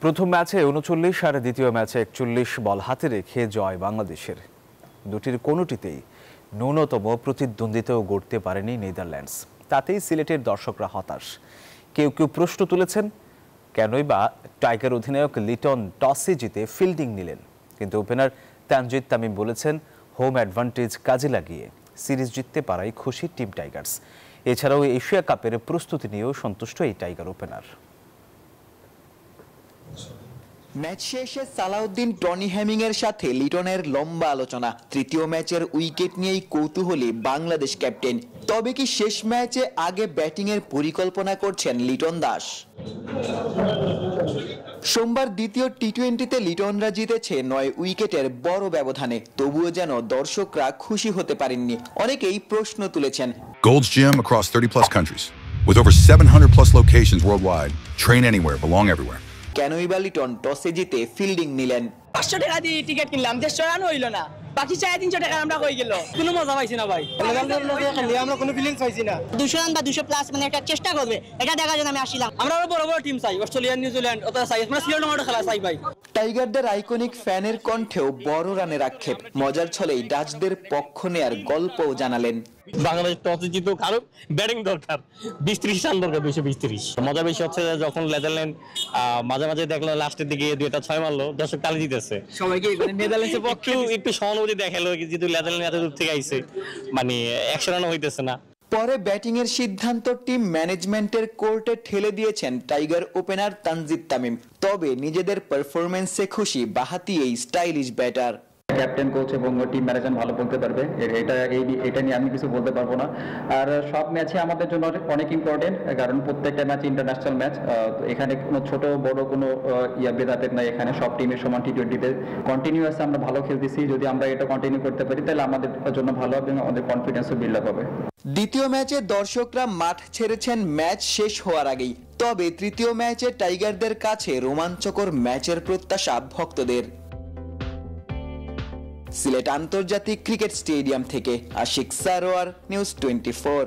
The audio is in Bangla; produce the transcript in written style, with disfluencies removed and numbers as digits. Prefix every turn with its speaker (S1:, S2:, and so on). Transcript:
S1: প্রথম ম্যাচে ৩৯ আর দ্বিতীয় ম্যাচে ৪১ বল হাতে রেখে জয় বাংলাদেশের। দুটির কোনোটিতেই ন্যূনতম প্রতিদ্বন্দ্বিতাও গড়তে পারেনি নেদারল্যান্ডস। তাতেই সিলেটের দর্শকরা হতাশ। কেউ কেউ প্রশ্ন তুলেছেন, কেনই বা টাইগার অধিনায়ক লিটন টসে জিতে ফিল্ডিং নিলেন। কিন্তু ওপেনার তানজিদ তামিম বলেছেন, হোম অ্যাডভান্টেজ কাজে লাগিয়ে সিরিজ জিততে পারায় খুশি টিম টাইগার্স। এছাড়াও এশিয়া কাপের প্রস্তুতি নিয়েও সন্তুষ্ট এই টাইগার ওপেনার।
S2: ম্যাচ শেষে সালাউদ্দিন টনি হ্যামিং এর সাথে লিটনের লম্বা আলোচনা। তৃতীয় ম্যাচের উইকেট নিয়েই কৌতূহলী বাংলাদেশ ক্যাপ্টেন। তবে কি শেষ ম্যাচে আগে ব্যাটিং এর পরিকল্পনা করছেন লিটন দাস? সোমবার দ্বিতীয় টি-20তে লিটনরা জিতেছে 9 উইকেটের বড় ব্যবধানে। তবুও যেন দর্শকরা খুশি হতে পারেননি। অনেকেই প্রশ্ন তুলেছেন,
S3: Gold's Gym across 30 plus countries with over 700 plus locations worldwide. Train anywhere, belong everywhere.
S2: কেনই বা লিটন টসে জিতে ফিল্ডিং নিলেন?
S4: 500 টাকা দিয়ে টিকিট কিনলাম, 150 রান হইল না, বাকি 350 টাকা আমরা হয়ে গেল। কোনো মজা পাইছি না ভাই, আমরা কোনো ফিলিংস পাইছি না।
S5: 200 রান বা 200 প্লাস মানে একটা চেষ্টা করবে, এটা দেখার জন্য আমি আসছিলাম।
S4: আমরা আরো বড় বড় টিম চাই, অস্ট্রেলিয়া, নিউজিল্যান্ড, ওটা চাই, আমরা সিলেটের মাঠে খেলা চাই ভাই।
S2: টাইগারদের আইকনিক ফ্যানের কণ্ঠেও বড় রানের আক্ষেপ। মজার ছলেই ডাচদের পক্ষ নেয়ার গল্পও জানালেন।
S6: বাংলাদেশ টসে জিতুক, আরো ব্যাটিং দরকার, 20-30 রান দরকার, 220। মজা বেশি হচ্ছে যখন নেদারল্যান্ড মাঝে মাঝে দেখলো লাস্টের দিকে 2টা 6 মারলো, দর্শক তালি দিতেছে।
S4: সবাইকে নেদারল্যান্ডসের পক্ষে
S6: একটু সহানুভূতি দেখালো, যেহেতু নেদারল্যান্ড এত দূর থেকে আইছে, মানে 100 রানও হইতেছে না।
S2: পরে ব্যাটিং এর সিদ্ধান্ত টিম ম্যানেজমেন্টের কোর্টে ঠেলে দিয়েছেন টাইগার ওপেনার তানজিদ তামিম। তবে নিজেদের পারফরম্যান্সে খুশি বাহাতি এই স্টাইলিশ ব্যাটার।
S7: ক্যাপ্টেন, কোচ এবং টিম ম্যানেজমেন্ট ভালো বলতে পারবে, এটা নিয়ে আমি কিছু বলতে পারবো না। আর সব ম্যাচে আমাদের জন্য অনেক ইম্পর্টেন্ট, কারণ প্রত্যেকটা ম্যাচ ইন্টারন্যাশনাল ম্যাচ। এখানে কোনো ছোট বড় কোনো ভেদাভেদ নাই। এখানে সব টিমের সমান টি-20তে কন্টিনিউয়াস আমরা ভালো খেলতেছি। যদি আমরা এটা কন্টিনিউ করতে পারি তাহলে আমাদের জন্য ভালো হবে এবং আমাদের কনফিডেন্সও বিল্ড আপ হবে।
S2: দ্বিতীয় ম্যাচে দর্শকরা মাঠ ছেড়েছেন ম্যাচ শেষ হওয়ার আগেই। তবে তৃতীয় ম্যাচে টাইগারদের কাছে রোমাঞ্চকর ম্যাচের প্রত্যাশা ভক্তদের। সিলেট আন্তর্জাতিক ক্রিকেট স্টেডিয়াম থেকে আশিক সারোয়ার, নিউজ 24।